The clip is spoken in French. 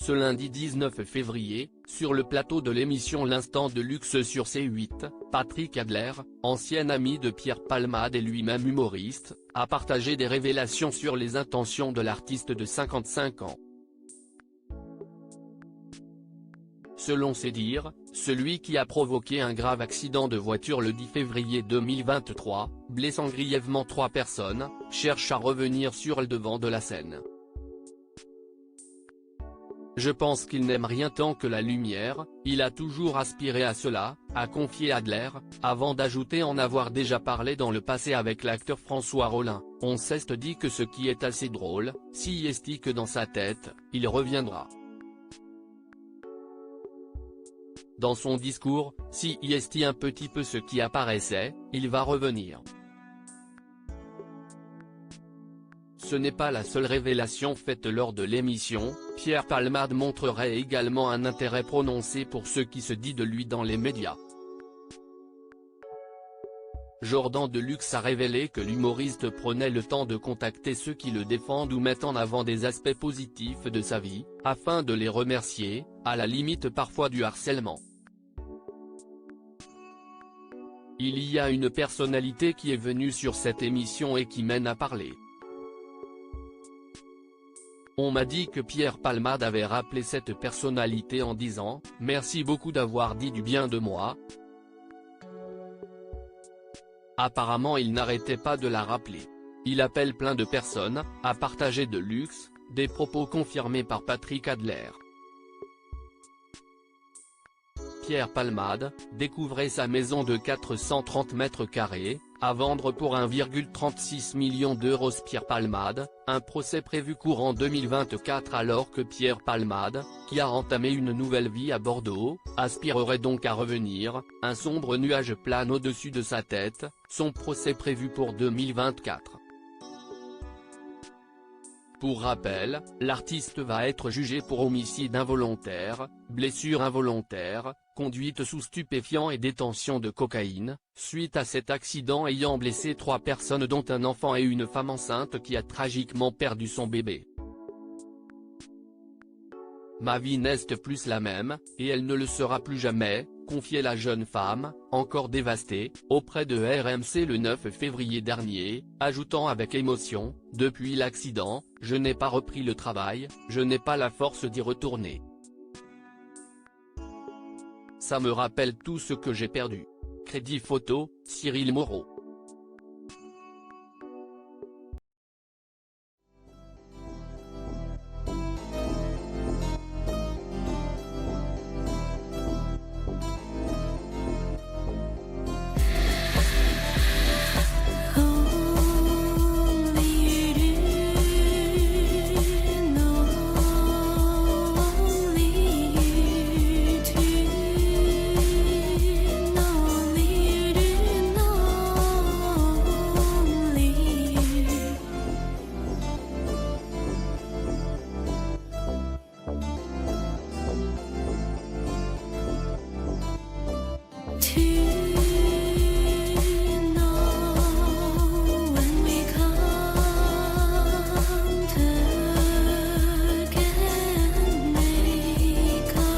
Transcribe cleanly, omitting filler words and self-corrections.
Ce lundi 19 février, sur le plateau de l'émission L'Instant de Luxe sur C8, Patrick Adler, ancien ami de Pierre Palmade et lui-même humoriste, a partagé des révélations sur les intentions de l'artiste de 55 ans. Selon ses dires, celui qui a provoqué un grave accident de voiture le 10 février 2023, blessant grièvement 3 personnes, cherche à revenir sur le devant de la scène. Je pense qu'il n'aime rien tant que la lumière, il a toujours aspiré à cela, a confié Adler, avant d'ajouter en avoir déjà parlé dans le passé avec l'acteur François Rollin. On s'est dit que ce qui est assez drôle, si est que dans sa tête, il reviendra. Dans son discours, si est un petit peu ce qui apparaissait, il va revenir. Ce n'est pas la seule révélation faite lors de l'émission, Pierre Palmade montrerait également un intérêt prononcé pour ce qui se dit de lui dans les médias. Jordan Deluxe a révélé que l'humoriste prenait le temps de contacter ceux qui le défendent ou mettent en avant des aspects positifs de sa vie, afin de les remercier, à la limite parfois du harcèlement. Il y a une personnalité qui est venue sur cette émission et qui mène à parler. On m'a dit que Pierre Palmade avait rappelé cette personnalité en disant « Merci beaucoup d'avoir dit du bien de moi ». Apparemment il n'arrêtait pas de la rappeler. Il appelle plein de personnes, à partager de luxe, des propos confirmés par Patrick Adler. Pierre Palmade, découvrait sa maison de 430 mètres carrés, à vendre pour 1,36 million d'euros. Pierre Palmade, un procès prévu courant 2024 alors que Pierre Palmade, qui a entamé une nouvelle vie à Bordeaux, aspirerait donc à revenir, un sombre nuage plane au-dessus de sa tête, son procès prévu pour 2024. Pour rappel, l'artiste va être jugé pour homicide involontaire, blessure involontaire, conduite sous stupéfiants et détention de cocaïne, suite à cet accident ayant blessé 3 personnes dont un enfant et une femme enceinte qui a tragiquement perdu son bébé. Ma vie n'est plus la même, et elle ne le sera plus jamais, confiait la jeune femme, encore dévastée, auprès de RMC le 9 février dernier, ajoutant avec émotion « Depuis l'accident, je n'ai pas repris le travail, je n'ai pas la force d'y retourner. Ça me rappelle tout ce que j'ai perdu. » Crédit photo, Cyril Moreau. To